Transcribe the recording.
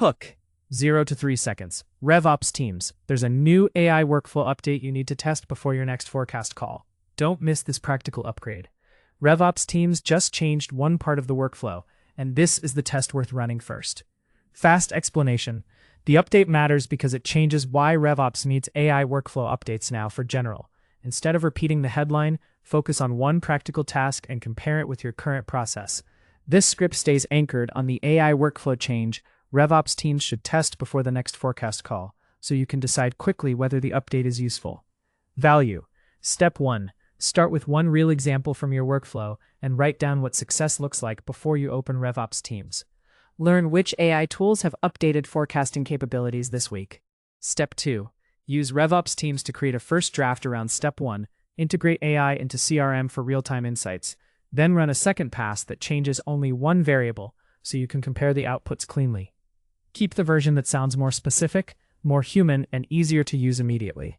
Hook, 0 to 3 seconds. RevOps teams, there's a new AI workflow update you need to test before your next forecast call. Don't miss this practical upgrade. RevOps teams just changed one part of the workflow, and this is the test worth running first. Fast explanation. The update matters because it changes why RevOps needs AI workflow updates now for general. Instead of repeating the headline, focus on one practical task and compare it with your current process. This script stays anchored on the AI workflow change RevOps teams should test before the next forecast call, so you can decide quickly whether the update is useful. Value. Step 1. Start with one real example from your workflow and write down what success looks like before you open RevOps teams. Learn which AI tools have updated forecasting capabilities this week. Step 2. Use RevOps teams to create a first draft around Step 1. Integrate AI into CRM for real-time insights. Then run a second pass that changes only one variable so you can compare the outputs cleanly. Keep the version that sounds more specific, more human, and easier to use immediately.